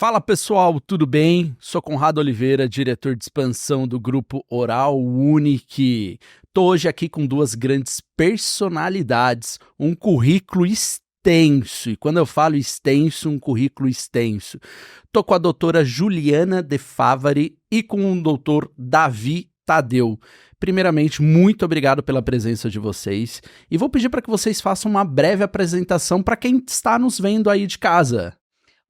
Fala pessoal, tudo bem? Sou Conrado Oliveira, diretor de expansão do grupo Oral Unique. Tô hoje aqui com duas grandes personalidades, um currículo extenso, e quando eu falo extenso, um currículo extenso. Tô com a doutora Juliana De Favari e com o doutor Davi Tadeu. Primeiramente, muito obrigado pela presença de vocês e vou pedir para que vocês façam uma breve apresentação para quem está nos vendo aí de casa.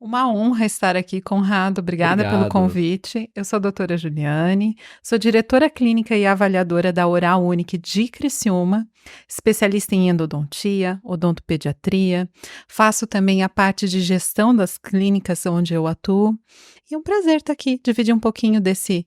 Uma honra estar aqui, Conrado. Obrigada pelo convite. Eu sou a doutora Juliane, sou diretora clínica e avaliadora da Oral Unique de Criciúma, especialista em endodontia, odontopediatria. Faço também a parte de gestão das clínicas onde eu atuo. E é um prazer estar aqui, dividir um pouquinho desse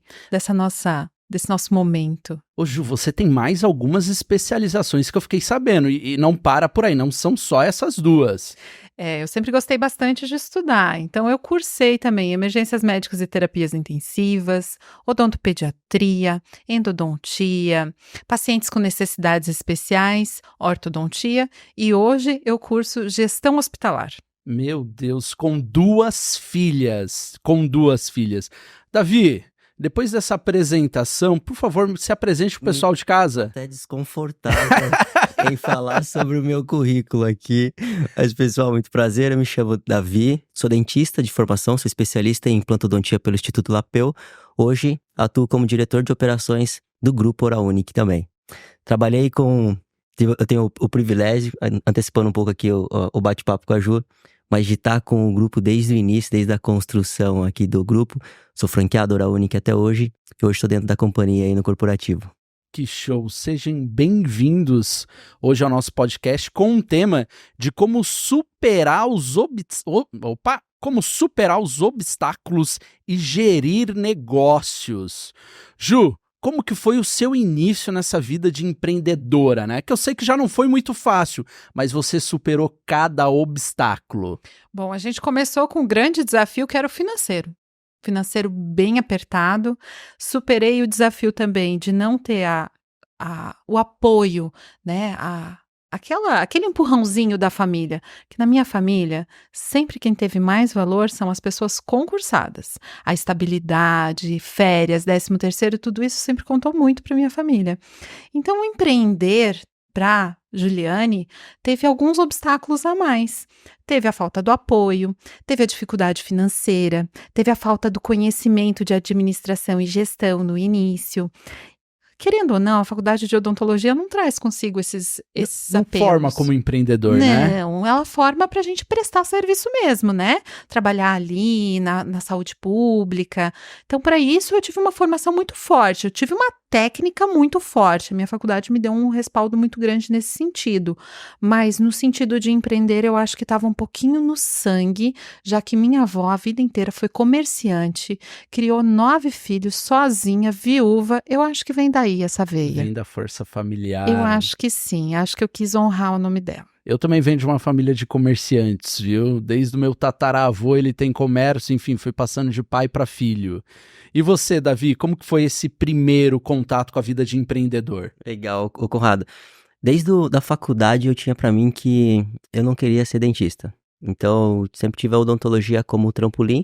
nosso momento. Ô Ju, você tem mais algumas especializações que eu fiquei sabendo e não para por aí, não são só essas duas. Eu sempre gostei bastante de estudar, então eu cursei também emergências médicas e terapias intensivas, odontopediatria, endodontia, pacientes com necessidades especiais, ortodontia e hoje eu curso gestão hospitalar. Meu Deus, com duas filhas. Davi, depois dessa apresentação, por favor, se apresente pro pessoal de casa. Até desconfortável em falar sobre o meu currículo aqui. Mas, pessoal, muito prazer. Eu me chamo Davi, sou dentista de formação, sou especialista em implantodontia pelo Instituto Lapeu. Hoje, atuo como diretor de operações do Grupo Oral Unique também. Eu tenho o privilégio, antecipando um pouco aqui o bate-papo com a Ju, mas de estar com o grupo desde o início, desde a construção aqui do grupo. Sou franqueado Oral Unique até hoje, e hoje estou dentro da companhia aí no corporativo. Que show! Sejam bem-vindos hoje ao nosso podcast com um tema de como superar os obstáculos e gerir negócios. Ju, como que foi o seu início nessa vida de empreendedora, né? Que eu sei que já não foi muito fácil, mas você superou cada obstáculo. Bom, a gente começou com um grande desafio que era o financeiro. Financeiro bem apertado. Superei o desafio também de não ter o apoio, né? Aquele empurrãozinho da família, que na minha família, sempre quem teve mais valor são as pessoas concursadas. A estabilidade, férias, 13º, tudo isso sempre contou muito para minha família. Então, o empreender para Juliane teve alguns obstáculos a mais. Teve a falta do apoio, teve a dificuldade financeira, teve a falta do conhecimento de administração e gestão no início. Querendo ou não, a faculdade de odontologia não traz consigo esses apelos. Não forma como empreendedor, né? Não, ela forma para a gente prestar serviço mesmo, né? Trabalhar ali na saúde pública. Então, para isso, eu tive uma formação muito forte. Eu tive uma técnica muito forte. A minha faculdade me deu um respaldo muito grande nesse sentido. Mas no sentido de empreender, eu acho que estava um pouquinho no sangue, já que minha avó a vida inteira foi comerciante, criou 9 filhos sozinha, viúva. Eu acho que vem daí essa veia. Vem da força familiar. Eu acho que sim, acho que eu quis honrar o nome dela. Eu também venho de uma família de comerciantes, viu? Desde o meu tataravô ele tem comércio, enfim, foi passando de pai para filho. E você, Davi, como que foi esse primeiro contato com a vida de empreendedor? Legal, Conrado. Desde da faculdade eu tinha pra mim que eu não queria ser dentista. Então, sempre tive a odontologia como trampolim.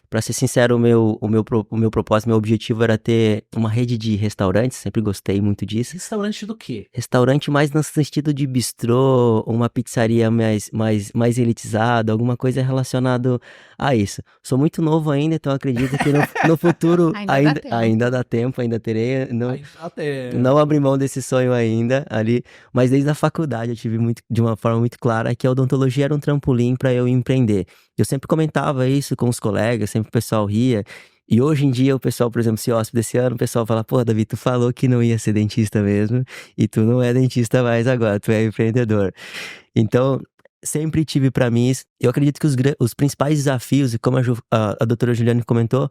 Pra ser sincero, o meu propósito, meu objetivo era ter uma rede de restaurantes, sempre gostei muito disso. Restaurante do quê? Restaurante mais no sentido de bistrô, uma pizzaria mais elitizada, alguma coisa relacionada a isso. Sou muito novo ainda, então acredito que no futuro ainda dá tempo, ainda terei. Não abri mão desse sonho ainda ali, mas desde a faculdade eu tive de uma forma muito clara que a odontologia era um trampolim para eu empreender. Eu sempre comentava isso com os colegas, sempre o pessoal ria. E hoje em dia o pessoal, por exemplo, se hóspede desse ano, o pessoal fala, pô, Davi, tu falou que não ia ser dentista mesmo, e tu não é dentista mais agora, tu é empreendedor. Então, sempre tive pra mim isso. Eu acredito que os principais desafios, e como a doutora Juliane comentou,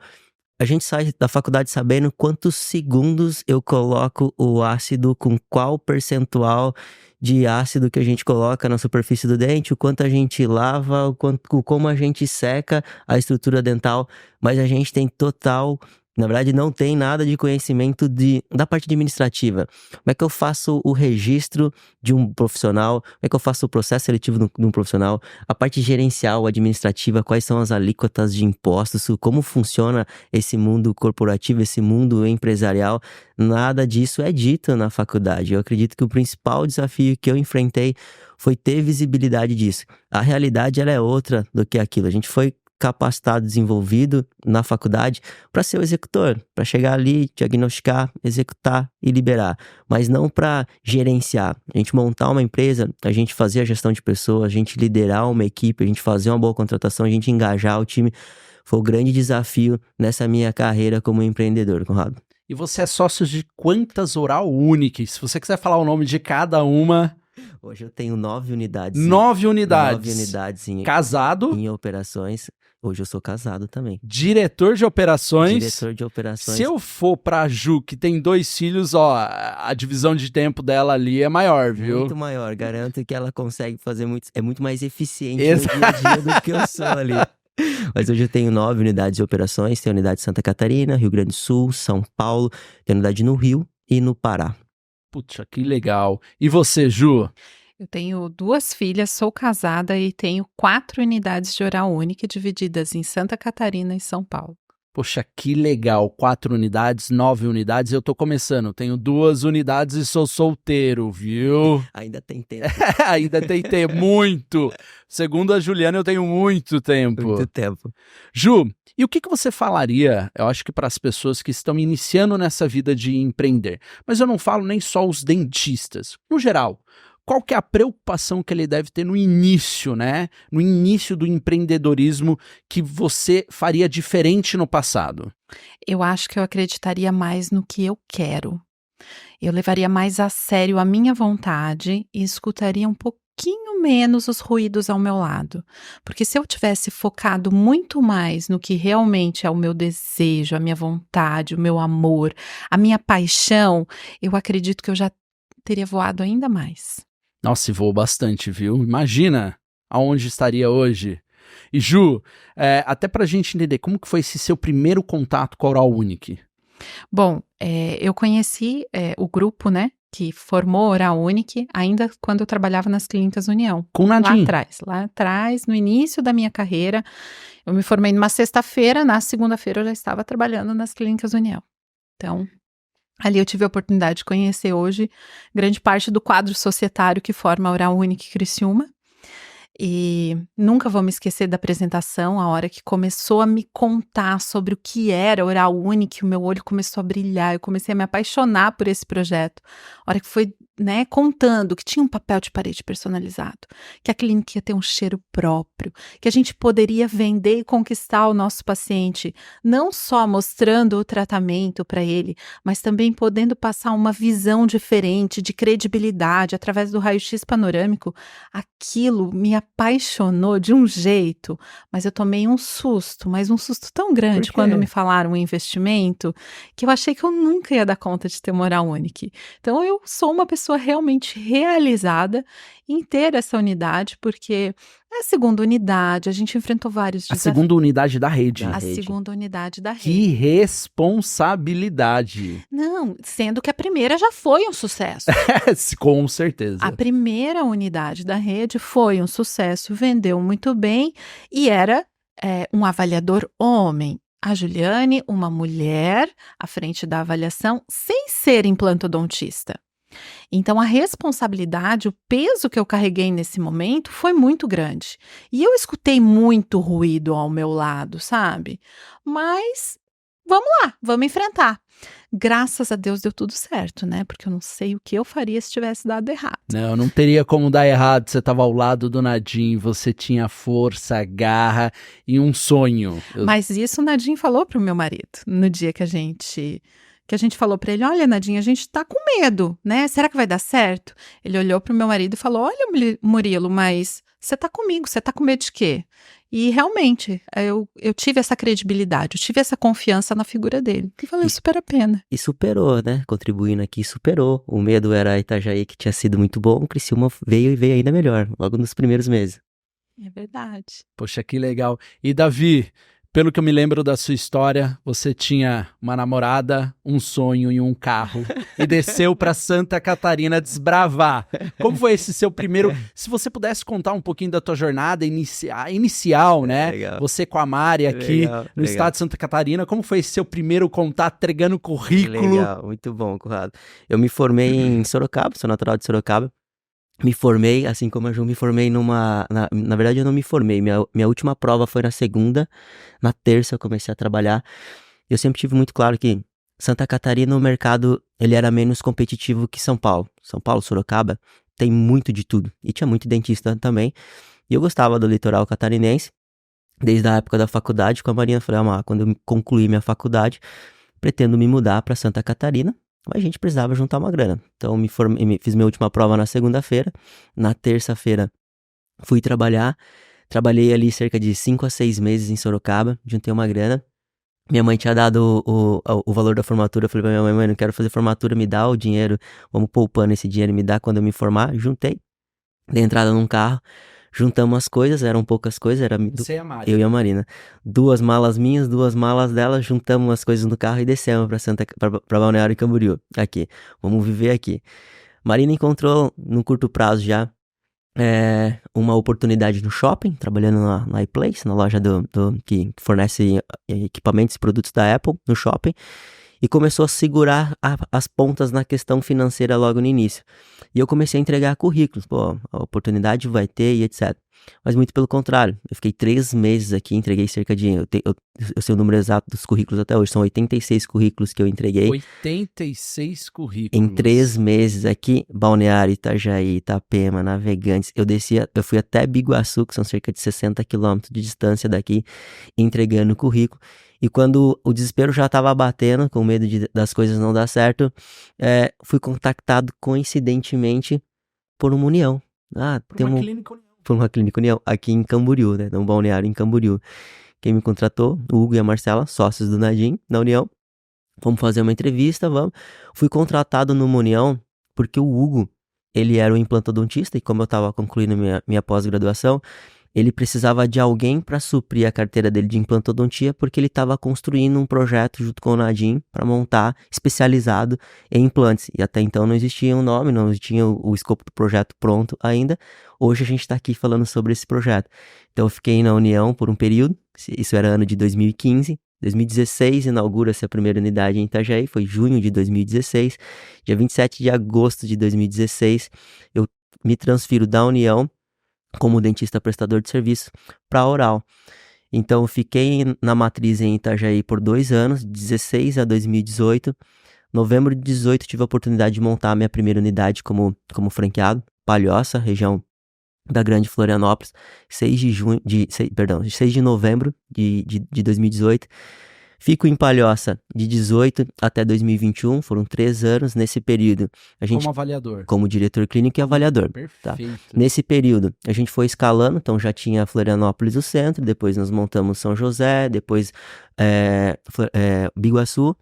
a gente sai da faculdade sabendo quantos segundos eu coloco o ácido, com qual percentual de ácido que a gente coloca na superfície do dente, o quanto a gente lava, como a gente seca a estrutura dental, mas a gente tem total Na verdade, não tem nada de conhecimento da parte administrativa. Como é que eu faço o registro de um profissional? Como é que eu faço o processo seletivo de um profissional? A parte gerencial, administrativa, quais são as alíquotas de impostos? Como funciona esse mundo corporativo, esse mundo empresarial? Nada disso é dito na faculdade. Eu acredito que o principal desafio que eu enfrentei foi ter visibilidade disso. A realidade, ela é outra do que aquilo. A gente foi capacitado, desenvolvido na faculdade para ser o executor, para chegar ali, diagnosticar, executar e liberar, mas não para gerenciar. A gente montar uma empresa, a gente fazer a gestão de pessoas, a gente liderar uma equipe, a gente fazer uma boa contratação, a gente engajar o time, foi o grande desafio nessa minha carreira como empreendedor, Conrado. E você é sócio de quantas Oral Unique? Se você quiser falar o nome de cada uma... Hoje eu tenho 9 unidades. 9 unidades. 9 unidades Casado? Em operações. Hoje eu sou casado também. Diretor de operações. Diretor de operações. Se eu for pra Ju, que tem 2 filhos, ó, a divisão de tempo dela ali é maior, viu? Muito maior. Garanto que ela consegue fazer é muito mais eficiente no dia a dia do que eu sou ali. Mas hoje eu tenho 9 unidades de operações. Tenho unidade em Santa Catarina, Rio Grande do Sul, São Paulo. Tenho unidade no Rio e no Pará. Puxa, que legal. E você, Ju? Eu tenho 2 filhas, sou casada e tenho 4 unidades de Oral Unique divididas em Santa Catarina e São Paulo. Poxa, que legal. 4 unidades, 9 unidades. Eu tô começando. Tenho 2 unidades e sou solteiro, viu? Ainda tem tempo. Ainda tem tempo. Muito. Segundo a Juliana, eu tenho muito tempo. Muito tempo. Ju, e o que você falaria, eu acho que para as pessoas que estão iniciando nessa vida de empreender, mas eu não falo nem só os dentistas, no geral, qual que é a preocupação que ele deve ter no início, né? No início do empreendedorismo que você faria diferente no passado? Eu acho que eu acreditaria mais no que eu quero. Eu levaria mais a sério a minha vontade e escutaria um pouquinho menos os ruídos ao meu lado. Porque se eu tivesse focado muito mais no que realmente é o meu desejo, a minha vontade, o meu amor, a minha paixão, eu acredito que eu já teria voado ainda mais. Nossa, e voou bastante, viu? Imagina aonde estaria hoje. E Ju, até pra gente entender, como que foi esse seu primeiro contato com a Oral Unique? Bom, eu conheci o grupo, né, que formou a Oral Unique ainda quando eu trabalhava nas Clínicas União. Com o Nadim? Lá atrás, no início da minha carreira, eu me formei numa sexta-feira, na segunda-feira eu já estava trabalhando nas Clínicas União. Então, ali eu tive a oportunidade de conhecer hoje grande parte do quadro societário que forma a Oral Unique Criciúma. E nunca vou me esquecer da apresentação, a hora que começou a me contar sobre o que era Oral Unique, o meu olho começou a brilhar, eu comecei a me apaixonar por esse projeto. A hora que foi, né, contando que tinha um papel de parede personalizado, que a clínica ia ter um cheiro próprio, que a gente poderia vender e conquistar o nosso paciente, não só mostrando o tratamento para ele, mas também podendo passar uma visão diferente, de credibilidade, através do raio-x panorâmico. Aquilo me apaixonou de um jeito, mas eu tomei um susto, mas um susto tão grande quando me falaram em investimento, que eu achei que eu nunca ia dar conta de ter uma Oral Unique. Então eu sou uma pessoa realmente realizada em ter essa unidade, porque é a segunda unidade, a gente enfrentou vários desafios. A segunda unidade da rede. Segunda unidade da rede. Que responsabilidade. Não, sendo que a primeira já foi um sucesso. Com certeza. A primeira unidade da rede foi um sucesso, vendeu muito bem e era um avaliador homem. A Juliane, uma mulher, à frente da avaliação, sem ser implantodontista. Então, a responsabilidade, o peso que eu carreguei nesse momento foi muito grande. E eu escutei muito ruído ao meu lado, sabe? Mas vamos lá, vamos enfrentar. Graças a Deus deu tudo certo, né? Porque eu não sei o que eu faria se tivesse dado errado. Não teria como dar errado. Você estava ao lado do Nadim, você tinha força, garra e um sonho. Mas isso o Nadim falou pro meu marido no dia que a gente falou para ele, olha, Nadim, a gente tá com medo, né? Será que vai dar certo? Ele olhou pro meu marido e falou, olha, Murilo, mas você tá comigo, você tá com medo de quê? E realmente, eu tive essa credibilidade, eu tive essa confiança na figura dele. E valeu super a pena. E superou, né? Contribuindo aqui, superou. O medo era Itajaí, que tinha sido muito bom, o Criciúma veio ainda melhor, logo nos primeiros meses. É verdade. Poxa, que legal. E Davi, Pelo que eu me lembro da sua história, você tinha uma namorada, um sonho e um carro e desceu para Santa Catarina desbravar. Como foi esse seu primeiro... Se você pudesse contar um pouquinho da tua jornada inicial, né? Legal. Você com a Mari aqui no estado de Santa Catarina, como foi esse seu primeiro contato entregando currículo? Legal, muito bom, Conrado. Eu me formei em Sorocaba, sou natural de Sorocaba. Me formei, assim como a Ju, me formei na verdade eu não me formei, minha última prova foi na segunda, na terça eu comecei a trabalhar. Eu sempre tive muito claro que Santa Catarina, o mercado, ele era menos competitivo que São Paulo. São Paulo, Sorocaba, tem muito de tudo, e tinha muito dentista também. E eu gostava do litoral catarinense, desde a época da faculdade, com a Marina, falei, quando eu concluir minha faculdade, pretendo me mudar para Santa Catarina. Mas a gente precisava juntar uma grana. Então fiz minha última prova na segunda-feira. Na terça-feira fui trabalhar. Trabalhei ali cerca de 5 a 6 meses em Sorocaba. Juntei uma grana. Minha mãe tinha dado o valor da formatura. Eu falei pra minha mãe, não quero fazer formatura, me dá o dinheiro. Vamos poupando esse dinheiro, me dá quando eu me formar. Juntei. Dei entrada num carro. Juntamos as coisas, eram poucas coisas, Você e a Mari. eu e a Marina. 2 malas minhas, 2 malas dela, juntamos as coisas no carro e descemos pra Balneário Camboriú. Aqui, vamos viver aqui. Marina encontrou, no curto prazo já, uma oportunidade no shopping, trabalhando na iPlace, na loja que fornece equipamentos e produtos da Apple, no shopping. E começou a segurar as pontas na questão financeira logo no início. E eu comecei a entregar currículos. A oportunidade vai ter e etc. Mas muito pelo contrário. Eu fiquei 3 meses aqui, entreguei cerca de... Eu sei o número exato dos currículos até hoje. São 86 currículos que eu entreguei. 86 currículos. Em 3 meses aqui, Balneário, Itajaí, Itapema, Navegantes. Eu fui até Biguaçu, que são cerca de 60 quilômetros de distância daqui, entregando currículo. E quando o desespero já estava batendo, com medo das coisas não dar certo, fui contactado coincidentemente por uma união. Por uma clínica união, aqui em Camboriú, né? Num balneário em Camboriú. Quem me contratou, o Hugo e a Marcela, sócios do Nadim, na união. Vamos fazer uma entrevista, vamos. Fui contratado numa união porque o Hugo, ele era o implantodontista e como eu estava concluindo minha pós-graduação, ele precisava de alguém para suprir a carteira dele de implantodontia, porque ele estava construindo um projeto junto com o Nadim para montar especializado em implantes. E até então não existia um nome, não existia o escopo do projeto pronto ainda. Hoje a gente está aqui falando sobre esse projeto. Então eu fiquei na União por um período, isso era ano de 2015. 2016 inaugura-se a primeira unidade em Itajaí, foi junho de 2016. Dia 27 de agosto de 2016, eu me transfiro da União como dentista prestador de serviço para Oral. Então eu fiquei na matriz em Itajaí por 2 anos, 16 a 2018. Novembro de 2018 tive a oportunidade de montar a minha primeira unidade como franqueado, Palhoça, região da Grande Florianópolis, 6 de novembro de 2018. Fico em Palhoça de 18 até 2021, foram 3 anos. Nesse período, a gente... Como avaliador. Como diretor clínico e avaliador. Perfeito. Tá? Nesse período, a gente foi escalando, então já tinha Florianópolis o centro, depois nós montamos São José, depois Biguaçu,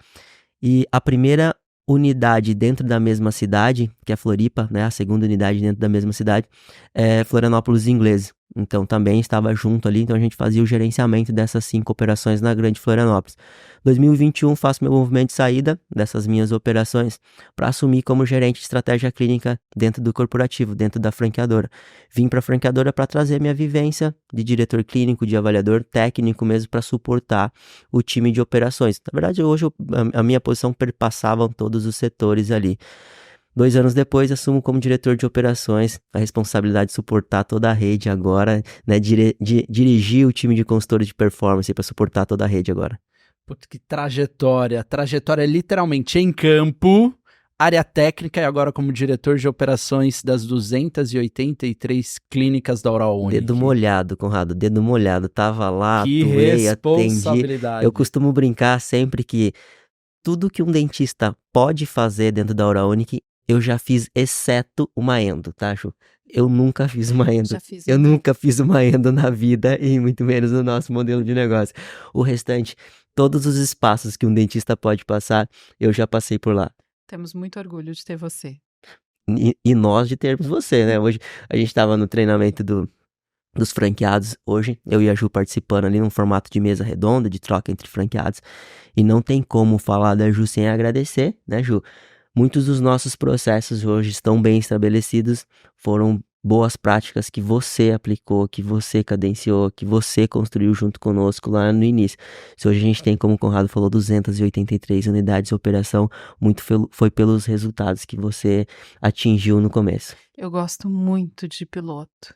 e a primeira unidade dentro da mesma cidade, que é Floripa, né, a segunda unidade dentro da mesma cidade, é Florianópolis Inglês. Então também estava junto ali, então a gente fazia o gerenciamento dessas 5 operações na Grande Florianópolis. 2021 faço meu movimento de saída dessas minhas operações para assumir como gerente de estratégia clínica dentro do corporativo, dentro da franqueadora. Vim para a franqueadora para trazer minha vivência de diretor clínico, de avaliador técnico mesmo, para suportar o time de operações. Na verdade, hoje a minha posição perpassava todos os setores ali. 2 anos depois, assumo como diretor de operações a responsabilidade de suportar toda a rede agora, né, dirigir o time de consultores de performance para suportar toda a rede agora. Putz, que trajetória literalmente em campo, área técnica e agora como diretor de operações das 283 clínicas da Oral Unique. Dedo molhado, Conrado, dedo molhado, tava lá, que atuei, responsabilidade. atendi. Eu costumo brincar sempre que tudo que um dentista pode fazer dentro da Oral Unique, eu já fiz, exceto uma endo, tá, Ju? Eu nunca fiz uma endo. Eu nunca fiz uma endo na vida e muito menos no nosso modelo de negócio. O restante, todos os espaços que um dentista pode passar, eu já passei por lá. Temos muito orgulho de ter você. E nós de termos você, né? Hoje a gente estava no treinamento do dos franqueados hoje, eu e a Ju participando ali num formato de mesa redonda, de troca entre franqueados, e não tem como falar da Ju sem agradecer, né, Ju? Muitos dos nossos processos hoje estão bem estabelecidos, foram boas práticas que você aplicou, que você cadenciou, que você construiu junto conosco lá no início. Se hoje a gente tem, como o Conrado falou, 283 unidades de operação, muito foi pelos resultados que você atingiu no começo. Eu gosto muito de piloto.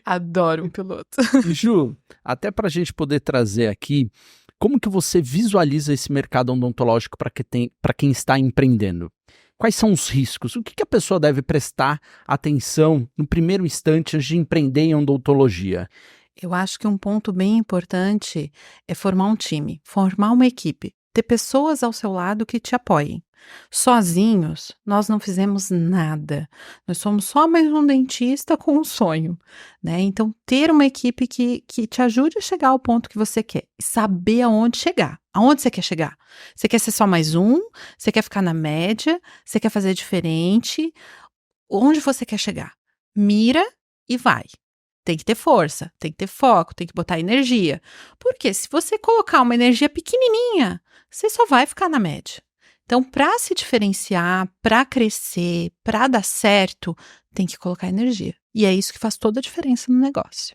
Adoro um piloto. E Ju, até para a gente poder trazer aqui, como que você visualiza esse mercado odontológico para quem está empreendendo? Quais são os riscos? O que a pessoa deve prestar atenção no primeiro instante antes de empreender em odontologia? Eu acho que um ponto bem importante é formar um time, formar uma equipe, ter pessoas ao seu lado que te apoiem. Sozinhos, nós não fizemos nada. Nós somos só mais um dentista com um sonho, né? Então, ter uma equipe que te ajude a chegar ao ponto que você quer e saber aonde chegar. Aonde você quer chegar? Você quer ser só mais um? Você quer ficar na média? Você quer fazer diferente? Onde você quer chegar? Mira e vai. Tem que ter força, tem que ter foco, tem que botar energia. Porque se você colocar uma energia pequenininha, você só vai ficar na média. Então, para se diferenciar, para crescer, para dar certo, tem que colocar energia. E é isso que faz toda a diferença no negócio.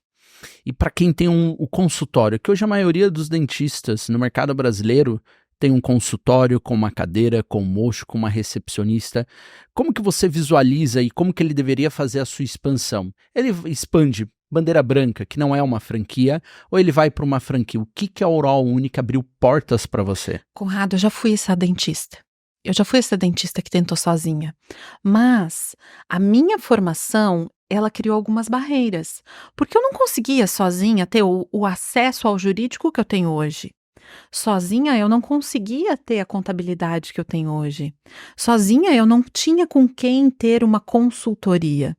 E para quem tem o consultório, que hoje a maioria dos dentistas no mercado brasileiro tem um consultório com uma cadeira, com um mocho, com uma recepcionista, como que você visualiza e como que ele deveria fazer a sua expansão? Ele expande bandeira branca, que não é uma franquia, ou ele vai para uma franquia? O que a Oral Unique abriu portas para você? Conrado, eu já fui essa dentista. Eu já fui essa dentista que tentou sozinha. Mas a minha formação, ela criou algumas barreiras. Porque eu não conseguia sozinha ter o acesso ao jurídico que eu tenho hoje. Sozinha eu não conseguia ter a contabilidade que eu tenho hoje. Sozinha eu não tinha com quem ter uma consultoria.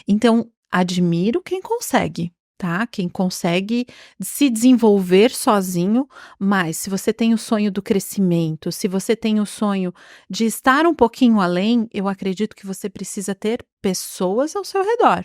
Então, admiro quem consegue, tá? Quem consegue se desenvolver sozinho, mas se você tem o sonho do crescimento, se você tem o sonho de estar um pouquinho além, eu acredito que você precisa ter pessoas ao seu redor.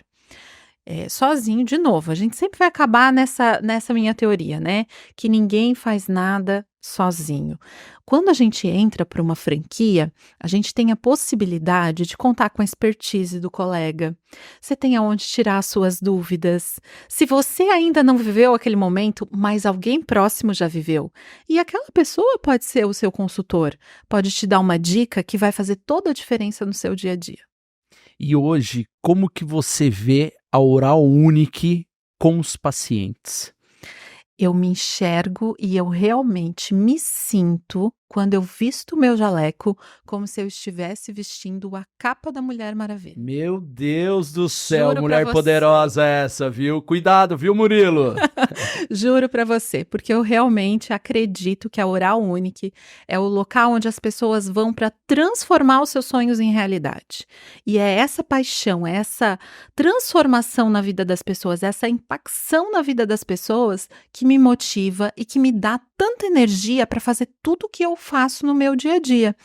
Sozinho, de novo, a gente sempre vai acabar nessa minha teoria, né? Que ninguém faz nada sozinho. Quando a gente entra para uma franquia, a gente tem a possibilidade de contar com a expertise do colega. Você tem aonde tirar as suas dúvidas. Se você ainda não viveu aquele momento, mas alguém próximo já viveu. E aquela pessoa pode ser o seu consultor, pode te dar uma dica que vai fazer toda a diferença no seu dia a dia. E hoje, como que você vê a Oral Unique com os pacientes? Eu me enxergo e eu realmente me sinto, quando eu visto o meu jaleco, como se eu estivesse vestindo a capa da Mulher Maravilha. Meu Deus do céu, Juro mulher pra você. poderosa essa, viu? Cuidado, viu, Murilo? Juro pra você, porque eu realmente acredito que a Oral Unique é o local onde as pessoas vão para transformar os seus sonhos em realidade. E é essa paixão, é essa transformação na vida das pessoas, essa impacção na vida das pessoas que me motiva e que me dá tanta energia para fazer tudo o que eu faço no meu dia a dia.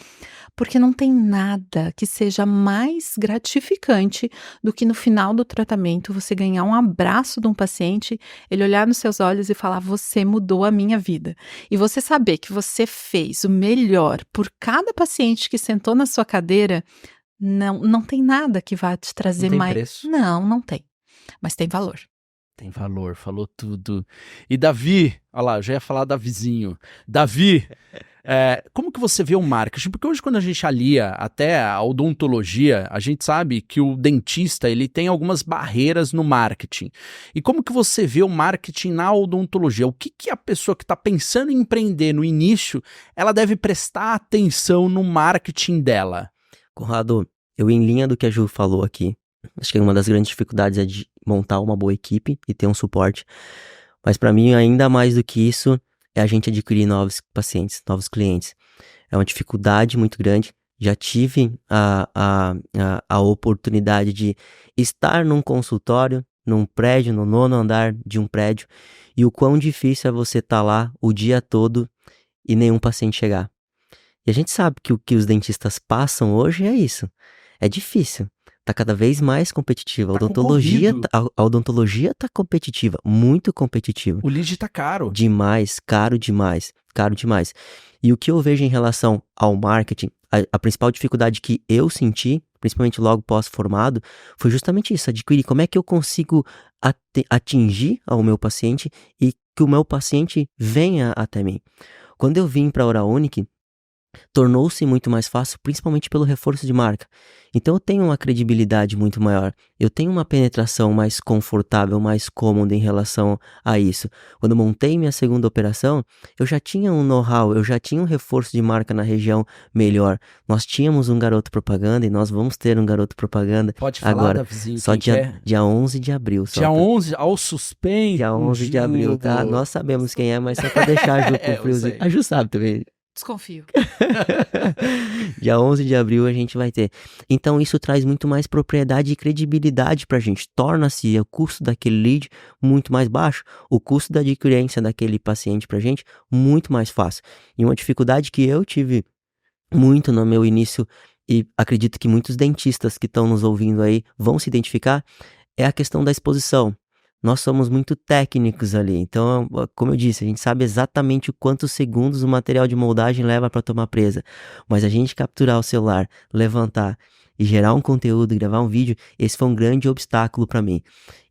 Porque não tem nada que seja mais gratificante do que no final do tratamento você ganhar um abraço de um paciente, ele olhar nos seus olhos e falar: você mudou a minha vida. E você saber que você fez o melhor por cada paciente que sentou na sua cadeira, não tem nada que vá te trazer Não tem mais. preço? Não tem. Mas tem valor. Tem valor, falou tudo. E Davi, olha lá, eu já ia falar Davizinho. Davi, como que você vê o marketing? Porque hoje quando a gente alia até a odontologia, a gente sabe que o dentista ele tem algumas barreiras no marketing. E como que você vê o marketing na odontologia? O que a pessoa que está pensando em empreender no início, ela deve prestar atenção no marketing dela? Conrado, eu em linha do que a Ju falou aqui, acho que uma das grandes dificuldades é de montar uma boa equipe e ter um suporte. Mas para mim, ainda mais do que isso, é a gente adquirir novos pacientes, novos clientes. É uma dificuldade muito grande. Já tive a oportunidade de estar num consultório, num prédio, no 9º andar de um prédio, e o quão difícil é você estar lá o dia todo e nenhum paciente chegar. E a gente sabe que o que os dentistas passam hoje é isso. É difícil. tá cada vez mais competitiva. Tá concorrido. A odontologia tá competitiva, muito competitiva. O lead tá caro. Demais, caro demais, caro demais. E o que eu vejo em relação ao marketing, a principal dificuldade que eu senti, principalmente logo pós-formado, foi justamente isso, adquirir como é que eu consigo atingir ao meu paciente e que o meu paciente venha até mim. Quando eu vim para a Oral Unique, tornou-se muito mais fácil, principalmente pelo reforço de marca. Então eu tenho uma credibilidade muito maior, eu tenho uma penetração mais confortável, mais cômoda em relação a isso. Quando eu montei minha segunda operação, eu já tinha um know-how, eu já tinha um reforço de marca na região melhor. Nós tínhamos um garoto propaganda e nós vamos ter um garoto propaganda. Pode falar, agora, Davizinho, só dia 11 de abril. Dia 11, ao suspense. Dia 11 de abril, tá? Nós sabemos quem é, mas só pra deixar a Ju com friozinho. A Ju sabe também. Desconfio. Dia 11 de abril a gente vai ter. Então isso traz muito mais propriedade e credibilidade pra gente. Torna-se o custo daquele lead muito mais baixo. O custo da adquirência daquele paciente pra gente muito mais fácil. E uma dificuldade que eu tive muito no meu início, e acredito que muitos dentistas que estão nos ouvindo aí vão se identificar, é a questão da exposição. Nós somos muito técnicos ali, então, como eu disse, a gente sabe exatamente quantos segundos o material de moldagem leva para tomar presa, mas a gente capturar o celular, levantar e gerar um conteúdo, gravar um vídeo, esse foi um grande obstáculo para mim.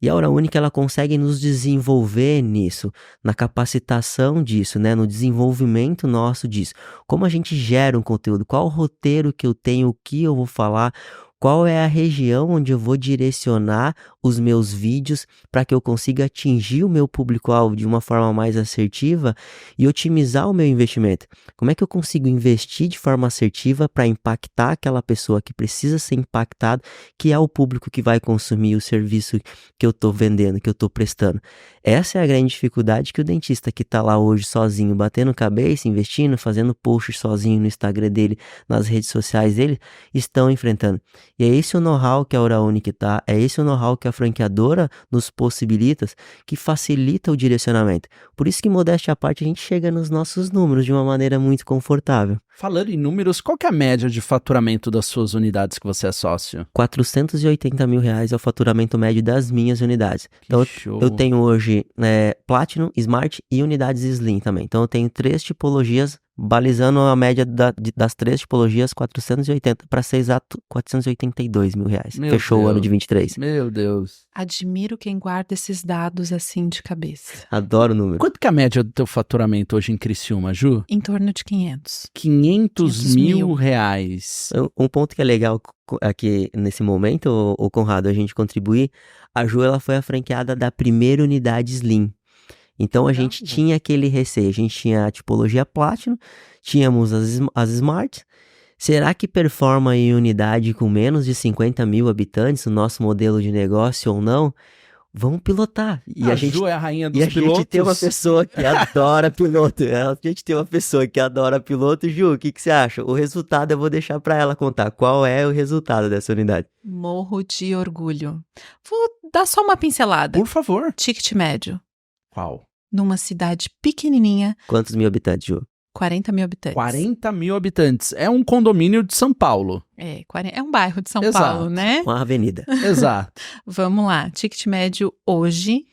E a Oral Unique, ela consegue nos desenvolver nisso, na capacitação disso, né, no desenvolvimento nosso disso. Como a gente gera um conteúdo, qual o roteiro que eu tenho, o que eu vou falar, qual é a região onde eu vou direcionar os meus vídeos para que eu consiga atingir o meu público-alvo de uma forma mais assertiva e otimizar o meu investimento? Como é que eu consigo investir de forma assertiva para impactar aquela pessoa que precisa ser impactada, que é o público que vai consumir o serviço que eu estou vendendo, que eu estou prestando? Essa é a grande dificuldade que o dentista que está lá hoje sozinho, batendo cabeça, investindo, fazendo posts sozinho no Instagram dele, nas redes sociais dele, estão enfrentando. E é esse o know-how que a Oral Unique tá, é esse o know-how que a franqueadora nos possibilita, que facilita o direcionamento. Por isso que, modéstia à parte, a gente chega nos nossos números de uma maneira muito confortável. Falando em números, qual que é a média de faturamento das suas unidades que você é sócio? R$480 mil é o faturamento médio das minhas unidades. Então, eu tenho hoje Platinum, Smart e unidades Slim também. Então, eu tenho 3 tipologias, balizando a média das 3 tipologias, 480, para ser exato, R$482 mil. Fechou o ano de 23. Meu Deus. Admiro quem guarda esses dados assim de cabeça. Adoro o número. Quanto que é a média do teu faturamento hoje em Criciúma, Ju? Em torno de 500. 500 mil reais. Um ponto que é legal aqui nesse momento, o Conrado, a gente contribuir, a Ju, ela foi a franqueada da primeira unidade Slim. Então a gente tinha aquele receio, a gente tinha a tipologia Platinum, tínhamos as Smart. Será que performa em unidade com menos de 50 mil habitantes o nosso modelo de negócio ou não? Vamos pilotar. E a gente, Ju é a rainha dos pilotos. E a gente tem uma pessoa que adora piloto. A gente tem uma pessoa que adora piloto. Ju, o que você acha? O resultado eu vou deixar para ela contar. Qual é o resultado dessa unidade? Morro de orgulho. Vou dar só uma pincelada. Por favor. Ticket médio. Qual? Numa cidade pequenininha. Quantos mil habitantes, Ju? 40 mil habitantes. 40 mil habitantes. É um condomínio de São Paulo. É um bairro de São Exato. Paulo, né? Uma avenida. Exato. Vamos lá. Ticket médio hoje,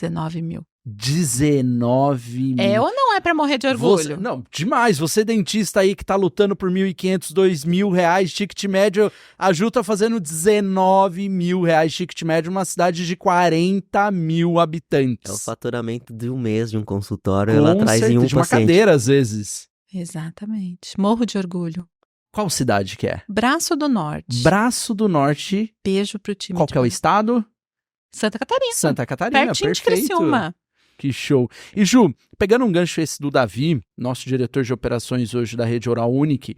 19 mil. 19 mil. É ou não é pra morrer de orgulho? Não, demais. Você dentista aí que tá lutando por 1.500, 2.000 reais, ticket médio, a Ju tá fazendo 19 mil reais ticket médio numa cidade de 40 mil habitantes. É o faturamento de um mês de um consultório, Com ela traz em um de uma paciente. cadeira, às vezes. Exatamente. Morro de orgulho. Qual cidade que é? Braço do Norte. Braço do Norte. Beijo pro time. Qual que é o estado? Santa Catarina. Santa Catarina, pertinho perfeito. de Criciúma. Que show. E Ju, pegando um gancho esse do Davi, nosso diretor de operações hoje da rede Oral Unique,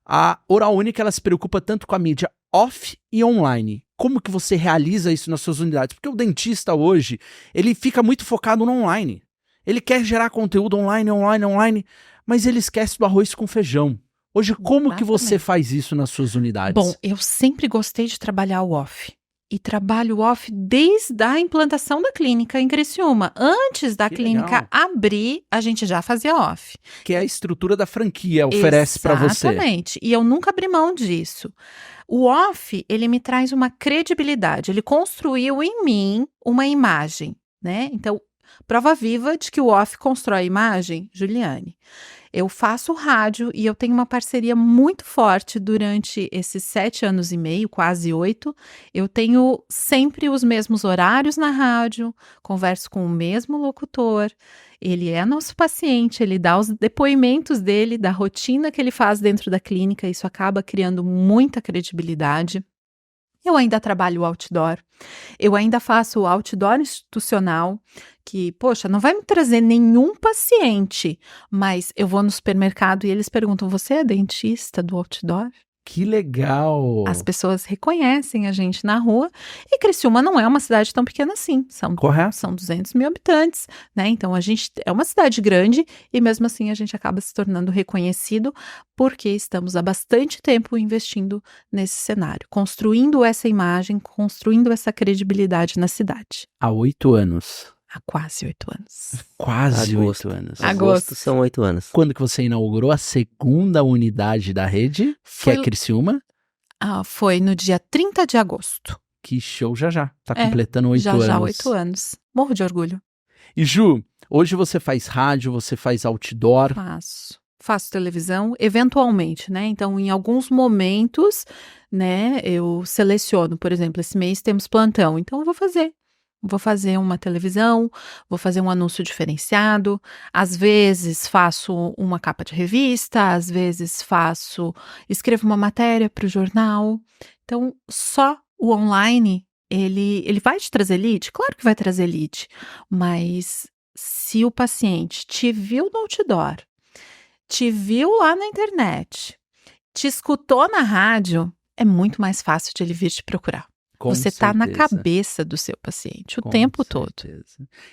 a Oral Unique, ela se preocupa tanto com a mídia off e online. Como que você realiza isso nas suas unidades? Porque o dentista hoje, ele fica muito focado no online. Ele quer gerar conteúdo online, mas ele esquece do arroz com feijão. Hoje, como que você faz isso nas suas unidades? Bom, eu sempre gostei de trabalhar o off. e trabalho off desde a implantação da clínica em Criciúma. Antes da clínica abrir, a gente já fazia off. Que é a estrutura da franquia, oferece para você. Exatamente. E eu nunca abri mão disso. O off, ele me traz uma credibilidade. Ele construiu em mim uma imagem, né? Então, prova viva de que o off constrói a imagem, Juliane. Eu faço rádio e eu tenho uma parceria muito forte durante esses 7 anos e meio, quase 8. Eu tenho sempre os mesmos horários na rádio, converso com o mesmo locutor. Ele é nosso paciente, ele dá os depoimentos dele, da rotina que ele faz dentro da clínica. Isso acaba criando muita credibilidade. Eu ainda trabalho outdoor, eu ainda faço outdoor institucional, que, poxa, não vai me trazer nenhum paciente, mas eu vou no supermercado e eles perguntam, você é dentista do outdoor? Que legal! As pessoas reconhecem a gente na rua e Criciúma não é uma cidade tão pequena assim, são 200 mil habitantes, né? Então a gente é uma cidade grande e mesmo assim a gente acaba se tornando reconhecido porque estamos há bastante tempo investindo nesse cenário, construindo essa imagem, construindo essa credibilidade na cidade. Há 8 anos. Há quase 8 anos. Quase 8 anos. Agosto são 8 anos. Quando que você inaugurou a segunda unidade da rede, que é Criciúma? Foi no dia 30 de agosto. Que show, já. Tá completando 8 anos. Já 8 anos. Morro de orgulho. E Ju, hoje você faz rádio, você faz outdoor? Faço televisão, eventualmente, né? Então, em alguns momentos, né, eu seleciono, por exemplo, esse mês temos plantão, então eu vou fazer. Vou fazer uma televisão, vou fazer um anúncio diferenciado, às vezes faço uma capa de revista, às vezes escrevo uma matéria para o jornal. Então, só o online, ele vai te trazer lead? Claro que vai trazer lead, mas se o paciente te viu no outdoor, te viu lá na internet, te escutou na rádio, é muito mais fácil de ele vir te procurar. Você está na cabeça do seu paciente o tempo todo.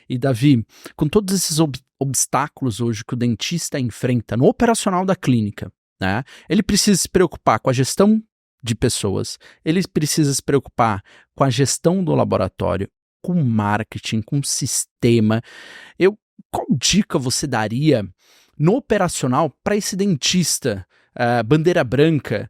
E Davi, com todos esses obstáculos hoje que o dentista enfrenta no operacional da clínica, né? Ele precisa se preocupar com a gestão de pessoas, ele precisa se preocupar com a gestão do laboratório, com marketing, com sistema. Qual dica você daria no operacional para esse dentista? Bandeira branca,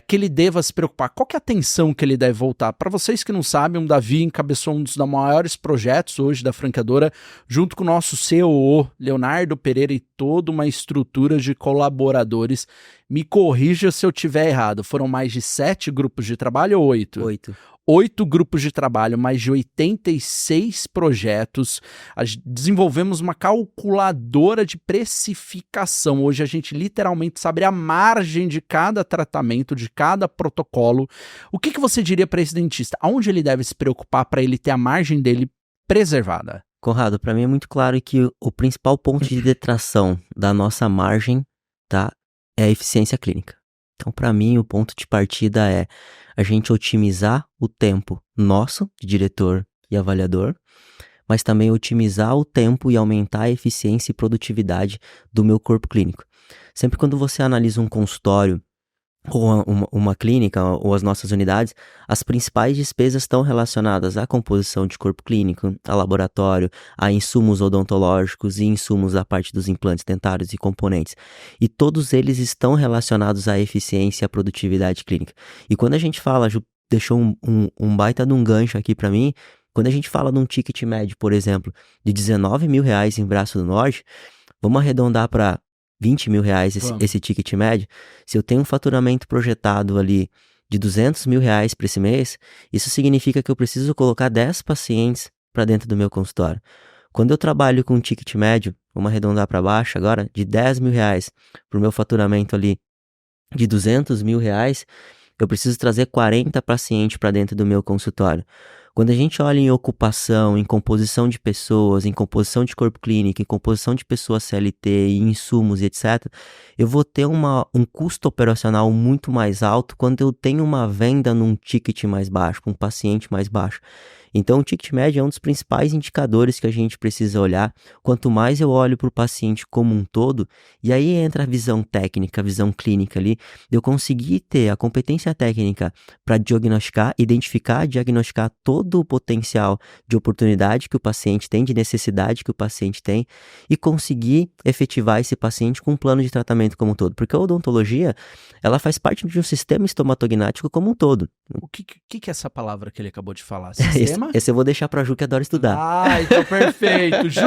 que ele deva se preocupar, qual que é a atenção que ele deve voltar? Para vocês que não sabem, o Davi encabeçou um dos maiores projetos hoje da franqueadora, junto com o nosso COO, Leonardo Pereira, e toda uma estrutura de colaboradores. Me corrija se eu estiver errado, foram mais de 7 grupos de trabalho ou 8? 8 grupos de trabalho, mais de 86 projetos. Desenvolvemos uma calculadora de precificação. Hoje a gente literalmente sabe a margem de cada tratamento, de cada protocolo. O que você diria para esse dentista? Aonde ele deve se preocupar para ele ter a margem dele preservada? Conrado, para mim é muito claro que o principal ponto de detração da nossa margem, tá, é a eficiência clínica. Então, para mim, o ponto de partida é a gente otimizar o tempo nosso, de diretor e avaliador, mas também otimizar o tempo e aumentar a eficiência e produtividade do meu corpo clínico. Sempre quando você analisa um consultório ou uma clínica ou as nossas unidades, as principais despesas estão relacionadas à composição de corpo clínico, a laboratório, a insumos odontológicos e insumos da parte dos implantes dentários e componentes. E todos eles estão relacionados à eficiência e à produtividade clínica. E quando a gente fala, Ju deixou um baita de um gancho aqui para mim, quando a gente fala de um ticket médio, por exemplo, de R$19 mil em Braço do Norte, vamos arredondar para R$20 mil esse ticket médio. Se eu tenho um faturamento projetado ali de R$200 mil para esse mês, isso significa que eu preciso colocar 10 pacientes para dentro do meu consultório. Quando eu trabalho com um ticket médio, vamos arredondar para baixo agora, de R$10 mil para o meu faturamento ali de R$200 mil, eu preciso trazer 40 pacientes para dentro do meu consultório. Quando a gente olha em ocupação, em composição de pessoas, em composição de corpo clínico, em composição de pessoas CLT, em insumos e etc., eu vou ter um custo operacional muito mais alto quando eu tenho uma venda num ticket mais baixo, com um paciente mais baixo. Então, o ticket médio é um dos principais indicadores que a gente precisa olhar. Quanto mais eu olho para o paciente como um todo, e aí entra a visão técnica, a visão clínica ali, eu conseguir ter a competência técnica para diagnosticar, identificar, diagnosticar todo o potencial de oportunidade que o paciente tem, de necessidade que o paciente tem, e conseguir efetivar esse paciente com um plano de tratamento como um todo. Porque a odontologia, ela faz parte de um sistema estomatognático como um todo. O que é essa palavra que ele acabou de falar? Sistema? Esse eu vou deixar para a Ju, que adora estudar. Ah, então perfeito. Ju!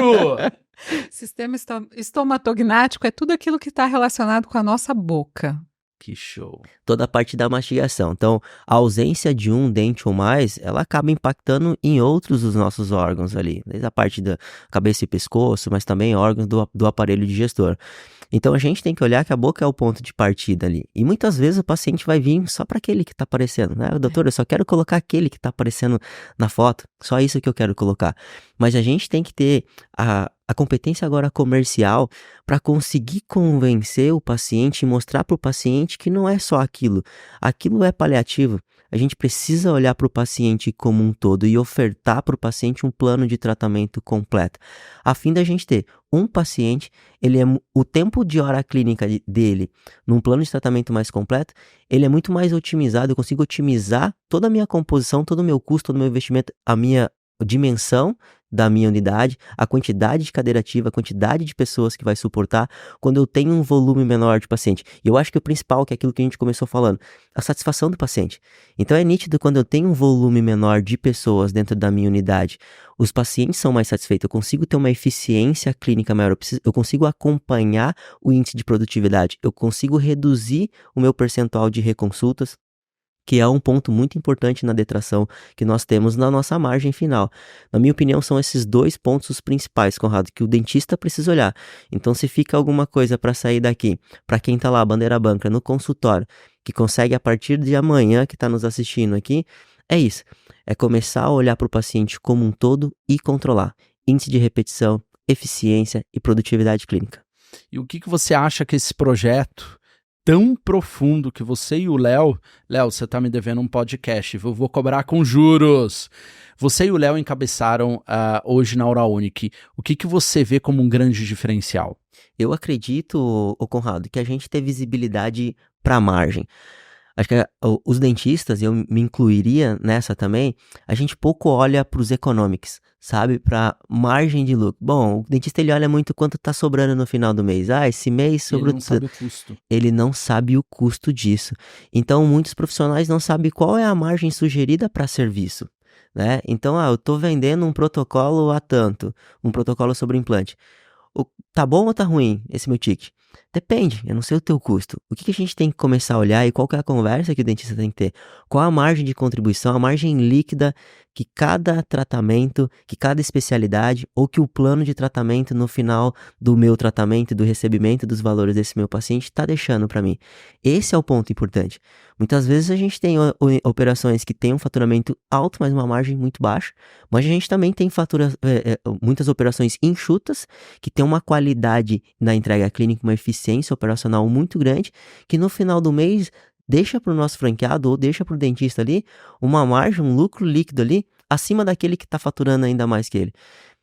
Sistema estomatognático é tudo aquilo que está relacionado com a nossa boca. Que show. Toda a parte da mastigação. Então, a ausência de um dente ou mais, ela acaba impactando em outros dos nossos órgãos ali. Desde a parte da cabeça e pescoço, mas também órgãos do aparelho digestor. Então, a gente tem que olhar que a boca é o ponto de partida ali. E muitas vezes o paciente vai vir só para aquele que está aparecendo, né? Doutor, eu só quero colocar aquele que está aparecendo na foto. Só isso que eu quero colocar. Mas a gente tem que ter a competência agora comercial para conseguir convencer o paciente e mostrar para o paciente que não é só aquilo. Aquilo é paliativo. A gente precisa olhar para o paciente como um todo e ofertar para o paciente um plano de tratamento completo, a fim da gente ter um paciente, o tempo de hora clínica dele num plano de tratamento mais completo, ele é muito mais otimizado, eu consigo otimizar toda a minha composição, todo o meu custo, todo o meu investimento, a minha dimensão da minha unidade, a quantidade de cadeira ativa, a quantidade de pessoas que vai suportar quando eu tenho um volume menor de paciente. E eu acho que o principal, que é aquilo que a gente começou falando, a satisfação do paciente. Então é nítido quando eu tenho um volume menor de pessoas dentro da minha unidade, os pacientes são mais satisfeitos, eu consigo ter uma eficiência clínica maior, eu consigo acompanhar o índice de produtividade, eu consigo reduzir o meu percentual de reconsultas, que é um ponto muito importante na detração que nós temos na nossa margem final. Na minha opinião, são esses dois pontos os principais, Conrado, que o dentista precisa olhar. Então, se fica alguma coisa para sair daqui, para quem está lá, bandeira branca, no consultório, que consegue a partir de amanhã, que está nos assistindo aqui, é isso. É começar a olhar para o paciente como um todo e controlar índice de repetição, eficiência e produtividade clínica. E o que você acha que esse projeto tão profundo que você e o Léo, você tá me devendo um podcast, eu vou cobrar com juros. Você e o Léo encabeçaram hoje na Oral Unique. O que você vê como um grande diferencial? Eu acredito, Conrado, que a gente tem visibilidade para a margem. Acho que os dentistas, eu me incluiria nessa também, a gente pouco olha para os economics, sabe? Para margem de lucro. Bom, o dentista ele olha muito quanto está sobrando no final do mês. Esse mês sobrou... Ele não sabe o custo. Ele não sabe o custo disso. Então, muitos profissionais não sabem qual é a margem sugerida para serviço, né? Então, eu estou vendendo um protocolo a tanto, um protocolo sobre implante. Tá bom ou tá ruim esse meu ticket? Depende, eu não sei o teu custo. O que a gente tem que começar a olhar e qual que é a conversa que o dentista tem que ter? Qual a margem de contribuição, a margem líquida que cada tratamento, que cada especialidade ou que o plano de tratamento no final do meu tratamento e do recebimento dos valores desse meu paciente está deixando para mim? Esse é o ponto importante. Muitas vezes a gente tem operações que têm um faturamento alto, mas uma margem muito baixa, mas a gente também tem muitas operações enxutas que têm uma qualidade na entrega clínica, uma eficiência operacional muito grande, que no final do mês deixa para o nosso franqueado ou deixa para o dentista ali uma margem, um lucro líquido ali, acima daquele que está faturando ainda mais que ele.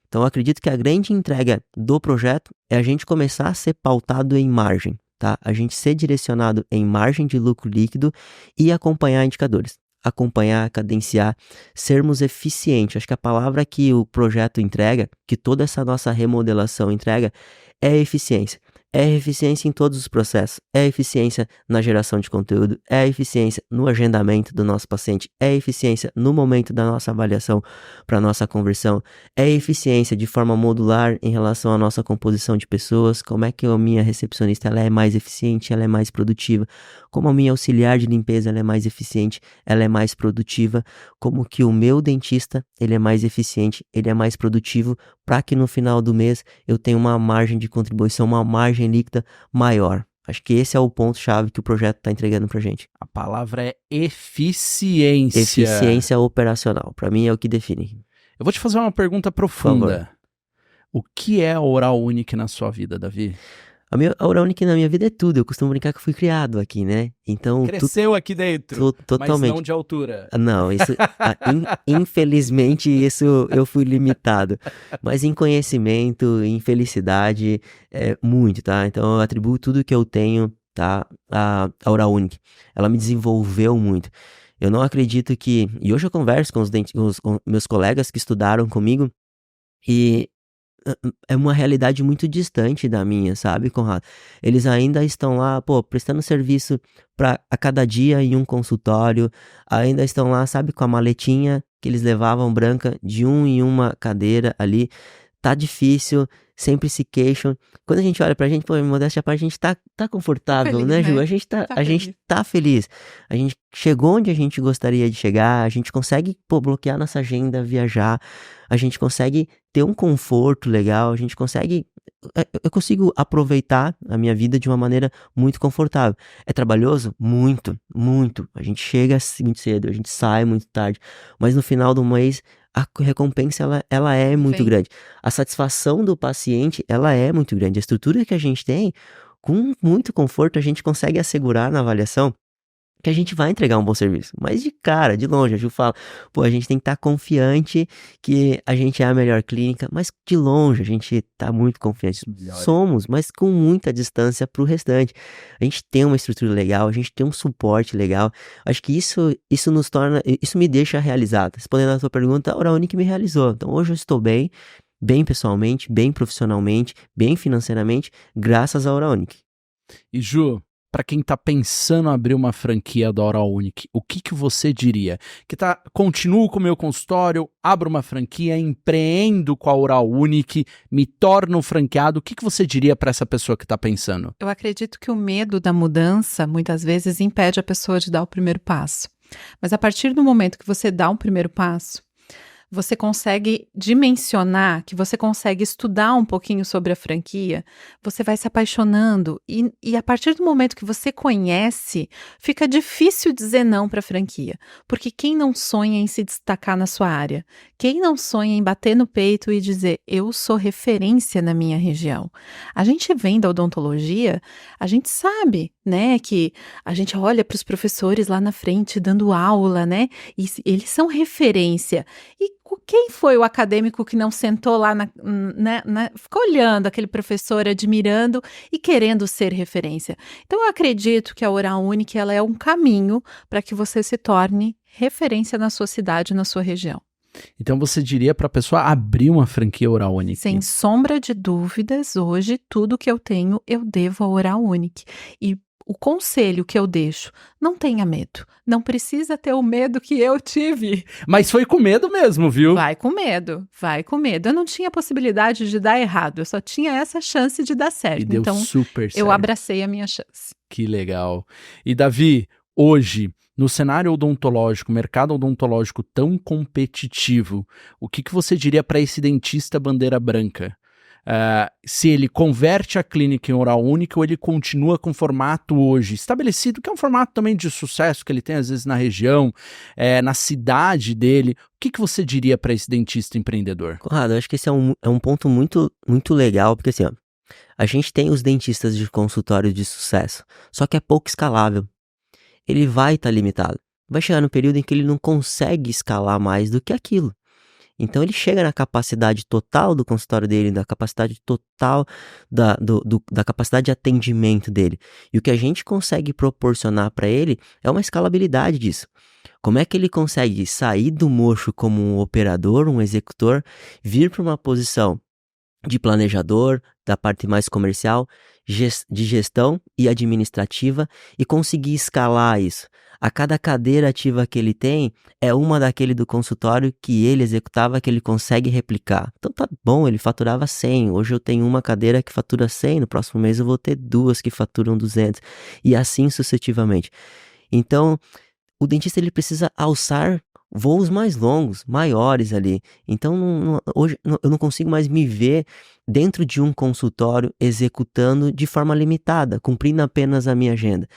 Então eu acredito que a grande entrega do projeto é a gente começar a ser pautado em margem, tá? A gente ser direcionado em margem de lucro líquido e acompanhar indicadores. Acompanhar, cadenciar, sermos eficientes. Acho que a palavra que o projeto entrega, que toda essa nossa remodelação entrega, é eficiência. É eficiência em todos os processos, é eficiência na geração de conteúdo, é eficiência no agendamento do nosso paciente, é eficiência no momento da nossa avaliação para a nossa conversão, é eficiência de forma modular em relação à nossa composição de pessoas, como é que a minha recepcionista ela é mais eficiente, ela é mais produtiva, como a minha auxiliar de limpeza ela é mais eficiente, ela é mais produtiva, como que o meu dentista ele é mais eficiente, ele é mais produtivo, para que no final do mês eu tenha uma margem de contribuição, uma margem líquida maior. Acho que esse é o ponto-chave que o projeto está entregando para gente. A palavra é eficiência. Eficiência operacional. Para mim é o que define. Eu vou te fazer uma pergunta profunda. O que é a Oral Unique na sua vida, Davi? A Oral Unique na minha vida é tudo. Eu costumo brincar que eu fui criado aqui, né? Então, Cresceu aqui dentro, totalmente. mas não de altura. Não, isso, infelizmente, isso eu fui limitado. Mas em conhecimento, em felicidade, muito, tá? Então, eu atribuo tudo que eu tenho, tá? A Oral Unique. Ela me desenvolveu muito. Eu não acredito que... E hoje eu converso com com meus colegas que estudaram comigo e é uma realidade muito distante da minha, sabe, Conrado? Eles ainda estão lá, pô, prestando serviço a cada dia em um consultório, ainda estão lá, sabe, com a maletinha que eles levavam branca de em uma cadeira ali. Tá difícil, sempre se queixam. Quando a gente olha pra gente, pô, modéstia à parte, a gente tá confortável, feliz, né, Ju? né? A gente Tá a gente feliz. tá feliz. A gente chegou onde a gente gostaria de chegar, a gente consegue, pô, bloquear nossa agenda, viajar, a gente consegue ter um conforto legal, a gente consegue... Eu consigo aproveitar a minha vida de uma maneira muito confortável. É trabalhoso? Muito, muito. A gente chega muito cedo, a gente sai muito tarde, mas no final do mês a recompensa ela é muito Vem. grande. A satisfação do paciente, ela é muito grande. A estrutura que a gente tem, com muito conforto, a gente consegue assegurar na avaliação que a gente vai entregar um bom serviço. Mas de cara, de longe, a Ju fala, pô, a gente tem que estar confiante que a gente é a melhor clínica, mas de longe a gente tá muito confiante. Somos, mas com muita distância pro restante. A gente tem uma estrutura legal, a gente tem um suporte legal. Acho que isso nos torna, isso me deixa realizado. Respondendo a tua pergunta, a Oral Unique me realizou. Então hoje eu estou bem pessoalmente, bem profissionalmente, bem financeiramente, graças à Oral Unique. E Ju, para quem tá pensando em abrir uma franquia da Oral Unique, o que você diria? Continuo com o meu consultório, abro uma franquia, empreendo com a Oral Unique, me torno franqueado, o que você diria para essa pessoa que tá pensando? Eu acredito que o medo da mudança, muitas vezes, impede a pessoa de dar o primeiro passo. Mas a partir do momento que você dá um primeiro passo, você consegue dimensionar, que você consegue estudar um pouquinho sobre a franquia, você vai se apaixonando e a partir do momento que você conhece, fica difícil dizer não para a franquia, porque quem não sonha em se destacar na sua área? Quem não sonha em bater no peito e dizer, eu sou referência na minha região? A gente vem da odontologia, a gente sabe, né, que a gente olha para os professores lá na frente dando aula, né, e eles são referência. E quem foi o acadêmico que não sentou lá, ficou olhando aquele professor, admirando e querendo ser referência? Então, eu acredito que a Oral Unique ela é um caminho para que você se torne referência na sua cidade, na sua região. Então você diria para a pessoa abrir uma franquia Oral Unique? Sem sombra de dúvidas, hoje tudo que eu tenho eu devo à Oral Unique. E o conselho que eu deixo, não tenha medo. Não precisa ter o medo que eu tive. Mas foi com medo mesmo, viu? Vai com medo, vai com medo. Eu não tinha possibilidade de dar errado, eu só tinha essa chance de dar certo. E deu então, super certo. Eu abracei a minha chance. Que legal. E Davi, hoje, no cenário odontológico, mercado odontológico tão competitivo, o que você diria para esse dentista bandeira branca? Se ele converte a clínica em Oral Unique ou ele continua com o formato hoje estabelecido, que é um formato também de sucesso que ele tem às vezes na região, na cidade dele, o que você diria para esse dentista empreendedor? Conrado, eu acho que esse é um ponto muito, muito legal, porque assim, ó, a gente tem os dentistas de consultório de sucesso, só que é pouco escalável. Ele vai estar limitado. Vai chegar no período em que ele não consegue escalar mais do que aquilo. Então ele chega na capacidade total do consultório dele, da capacidade total da capacidade de atendimento dele. E o que a gente consegue proporcionar para ele é uma escalabilidade disso. Como é que ele consegue sair do mocho como um operador, um executor, vir para uma posição de planejador, da parte mais comercial, de gestão e administrativa e conseguir escalar isso. A cada cadeira ativa que ele tem é uma daquele do consultório que ele executava que ele consegue replicar. Então tá bom, ele faturava 100, hoje eu tenho uma cadeira que fatura 100, no próximo mês eu vou ter duas que faturam 200 e assim sucessivamente. Então, o dentista ele precisa alçar voos mais longos, maiores ali. Então, hoje eu não consigo mais me ver dentro de um consultório executando de forma limitada, cumprindo apenas a minha agenda.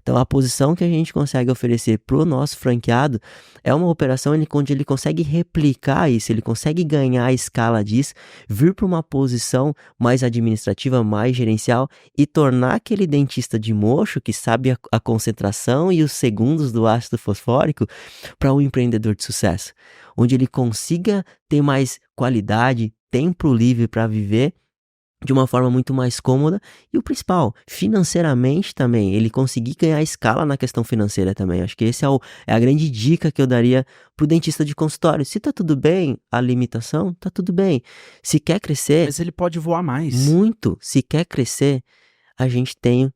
Então, a posição que a gente consegue oferecer para o nosso franqueado é uma operação onde ele consegue replicar isso, ele consegue ganhar a escala disso, vir para uma posição mais administrativa, mais gerencial e tornar aquele dentista de mocho que sabe a concentração e os segundos do ácido fosfórico para um empreendedor de sucesso, onde ele consiga ter mais qualidade, tempo livre para viver de uma forma muito mais cômoda e o principal, financeiramente também, ele conseguir ganhar escala na questão financeira também. Acho que esse é a grande dica que eu daria pro dentista de consultório. Se tá tudo bem, a limitação, tá tudo bem. Se quer crescer... Mas ele pode voar mais. Muito. Se quer crescer, a gente tem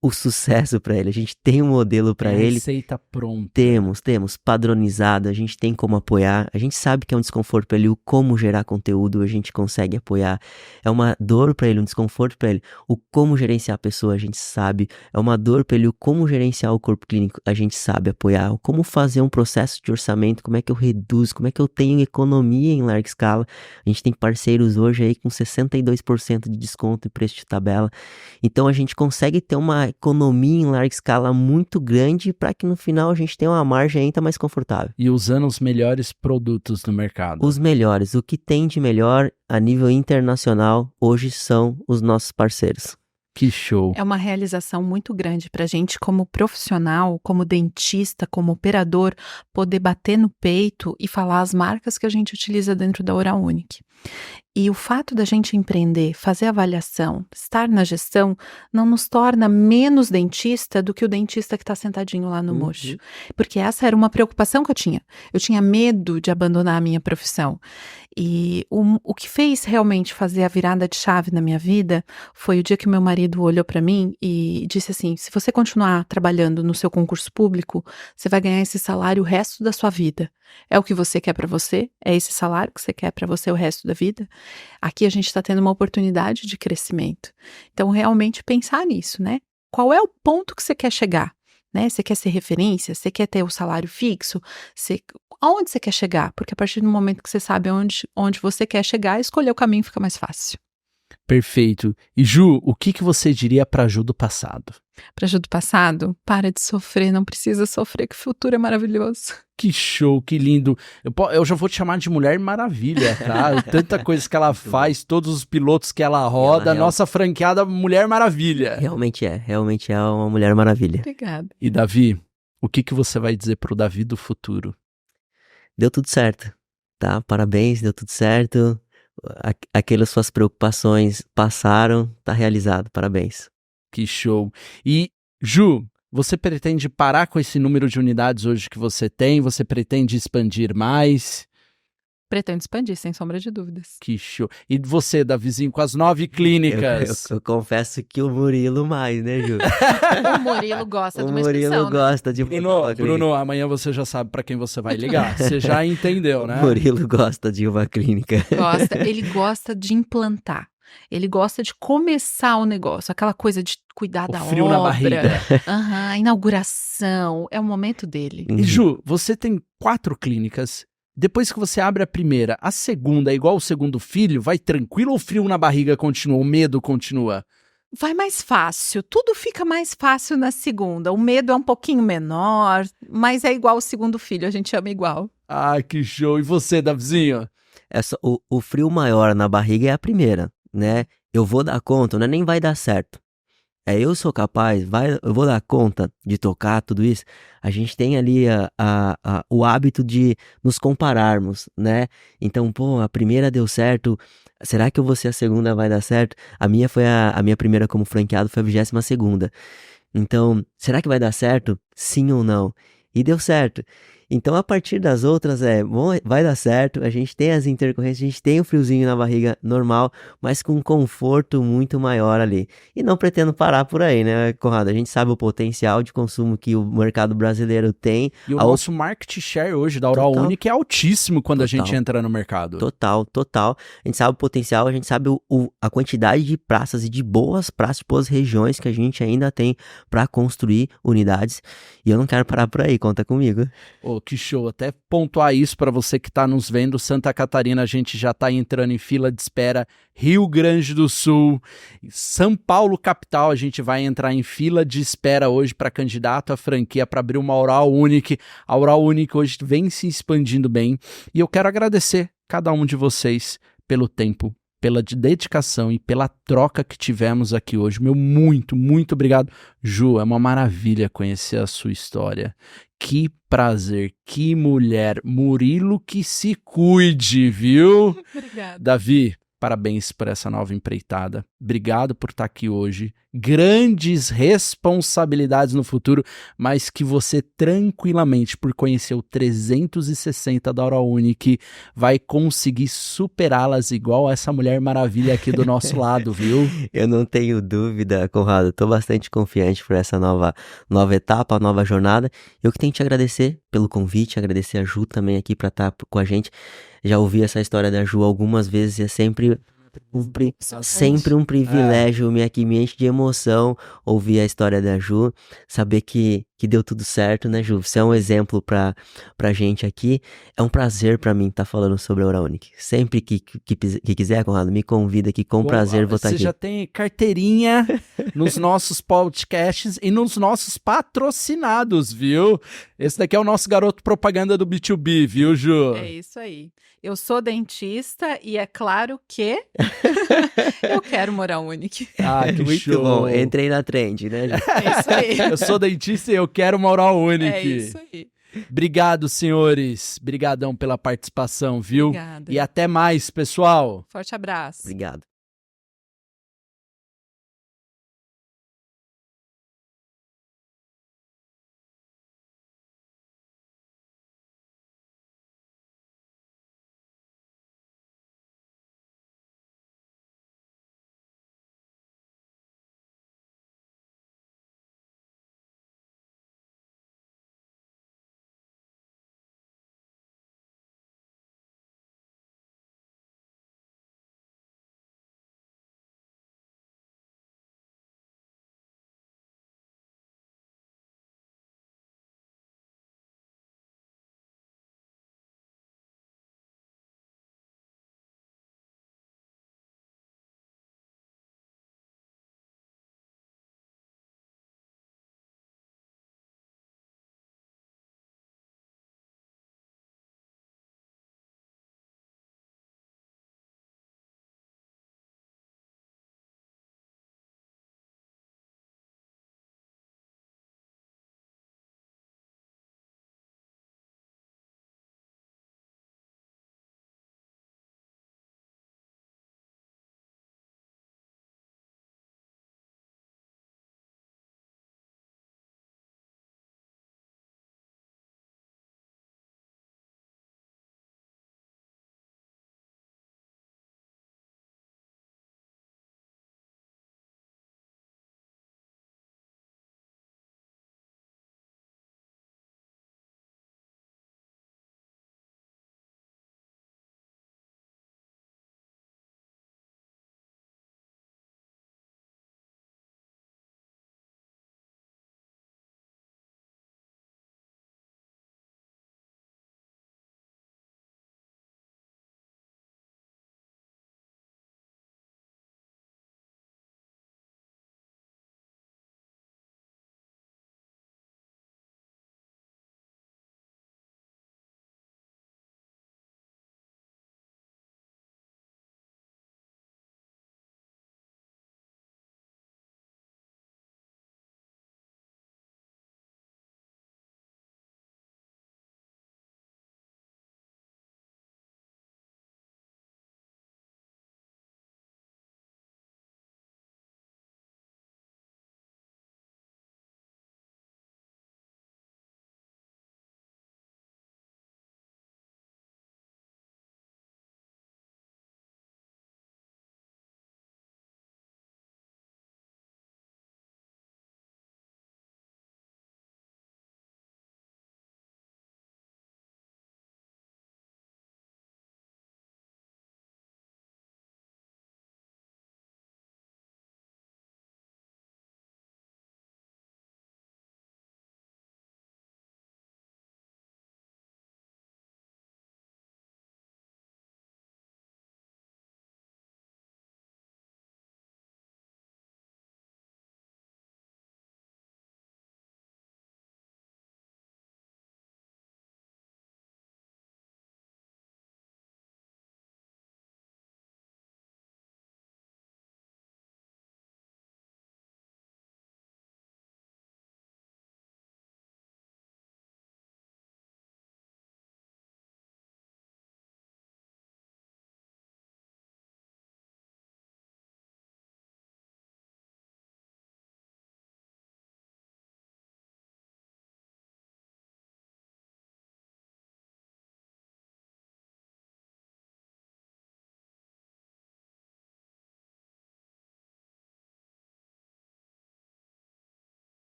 o sucesso para ele, a gente tem um modelo para ele. Receita pronta. Temos padronizado, a gente tem como apoiar, a gente sabe que é um desconforto para ele, o como gerar conteúdo, a gente consegue apoiar. É uma dor para ele, um desconforto para ele, o como gerenciar a pessoa, a gente sabe. É uma dor para ele, o como gerenciar o corpo clínico, a gente sabe apoiar. O como fazer um processo de orçamento, como é que eu reduzo, como é que eu tenho economia em larga escala. A gente tem parceiros hoje aí com 62% de desconto e preço de tabela. Então a gente consegue ter uma economia em larga escala muito grande para que no final a gente tenha uma margem ainda mais confortável. E usando os melhores produtos do mercado. Os melhores, o que tem de melhor a nível internacional hoje são os nossos parceiros. Que show. É uma realização muito grande para a gente como profissional, como dentista, como operador, poder bater no peito e falar as marcas que a gente utiliza dentro da Oral Unique. E o fato da gente empreender, fazer avaliação, estar na gestão, não nos torna menos dentista do que o dentista que está sentadinho lá no mocho. Porque essa era uma preocupação que eu tinha. Eu tinha medo de abandonar a minha profissão. E o que fez realmente fazer a virada de chave na minha vida foi o dia que meu marido olhou para mim e disse assim: se você continuar trabalhando no seu concurso público, você vai ganhar esse salário o resto da sua vida. É o que você quer para você? É esse salário que você quer para você o resto da vida? Aqui a gente está tendo uma oportunidade de crescimento. Então, realmente pensar nisso, né? Qual é o ponto que você quer chegar? Né? Você quer ser referência? Você quer ter o salário fixo? Aonde você quer chegar? Porque a partir do momento que você sabe onde você quer chegar, escolher o caminho fica mais fácil. Perfeito. E Ju, o que você diria para Ju do passado? Para Ju do passado, para de sofrer, não precisa sofrer, que o futuro é maravilhoso. Que show, que lindo. Eu já vou te chamar de Mulher Maravilha, tá? Tanta coisa que ela faz, todos os pilotos que ela roda, nossa franqueada Mulher Maravilha. Realmente é uma Mulher Maravilha. Obrigada. E Davi, o que você vai dizer pro Davi do futuro? Deu tudo certo, tá? Parabéns, deu tudo certo. Aquelas suas preocupações passaram, tá realizado, parabéns. Que show. E, Ju, você pretende parar com esse número de unidades hoje que você tem? Você pretende expandir mais? Pretendo expandir, sem sombra de dúvidas. Que show. E você, Davizinho, com as 9 clínicas? Eu confesso que o Murilo mais, né, Ju? O Murilo gosta de uma expressão, expressão, né? Gosta de... Bruno, amanhã você já sabe para quem você vai ligar. Você já entendeu, né? O Murilo gosta de uma clínica. Ele gosta de implantar. Ele gosta de começar o negócio, aquela coisa de cuidar da obra. O frio na barriga. A inauguração, é o momento dele. E Ju, você tem 4 clínicas. Depois que você abre a primeira, a segunda é igual o segundo filho? Vai tranquilo ou o frio na barriga continua? O medo continua? Vai mais fácil, tudo fica mais fácil na segunda. O medo é um pouquinho menor, mas é igual o segundo filho, a gente ama igual. Ah, que show! E você, Davizinho? O frio maior na barriga é a primeira, né? Eu vou dar conta, não é nem vai dar certo. Eu sou capaz, eu vou dar conta de tocar tudo isso. A gente tem ali o hábito de nos compararmos, né? Então, a primeira deu certo, será que eu vou ser a segunda, vai dar certo? A minha primeira como franqueado foi a 22ª. Então, será que vai dar certo? Sim ou não? E deu certo. Então, a partir das outras, vai dar certo, a gente tem as intercorrências, a gente tem o friozinho na barriga normal, mas com um conforto muito maior ali. E não pretendo parar por aí, né, Conrado? A gente sabe o potencial de consumo que o mercado brasileiro tem. E o nosso market share hoje da Oral Unique é altíssimo quando a gente entra no mercado. Total. A gente sabe o potencial, a gente sabe a quantidade de praças e de boas praças, de boas regiões que a gente ainda tem para construir unidades. E eu não quero parar por aí, conta comigo. show, que show. Até pontuar isso para você que está nos vendo. Santa Catarina, a gente já está entrando em fila de espera. Rio Grande do Sul, São Paulo, capital, a gente vai entrar em fila de espera hoje para candidato à franquia para abrir uma Oral Unique. A Oral Unique hoje vem se expandindo bem. E eu quero agradecer cada um de vocês pelo tempo, pela dedicação e pela troca que tivemos aqui hoje. Meu muito, muito obrigado. Ju, é uma maravilha conhecer a sua história. Que prazer, que mulher. Murilo que se cuide, viu? Obrigada. Davi, parabéns por essa nova empreitada. Obrigado por estar aqui hoje. Grandes responsabilidades no futuro, mas que você tranquilamente, por conhecer o 360 da Oral Unique, vai conseguir superá-las igual essa mulher maravilha aqui do nosso lado, viu? Eu não tenho dúvida, Conrado. Estou bastante confiante por essa nova etapa, nova jornada. Eu que tenho que te agradecer pelo convite, agradecer a Ju também aqui para estar com a gente. Já ouvi essa história da Ju algumas vezes e é sempre um privilégio, me enche de emoção ouvir a história da Ju, saber que deu tudo certo, né, Ju? Você é um exemplo pra gente aqui. É um prazer pra mim estar falando sobre a Oral Unique. Sempre que quiser, Conrado, me convida aqui, com prazer vou estar aqui. Você já tem carteirinha nos nossos podcasts e nos nossos patrocinados, viu? Esse daqui é o nosso garoto propaganda do B2B, viu, Ju? É isso aí. Eu sou dentista e é claro que eu quero uma Oral Unique. Ah, que muito show. bom. Entrei na trend, né, Ju? É isso aí. Eu sou dentista e eu quero uma Oral Unique. É isso aí. Obrigado, senhores. Obrigadão pela participação, viu? Obrigada. E até mais, pessoal. Forte abraço. Obrigado.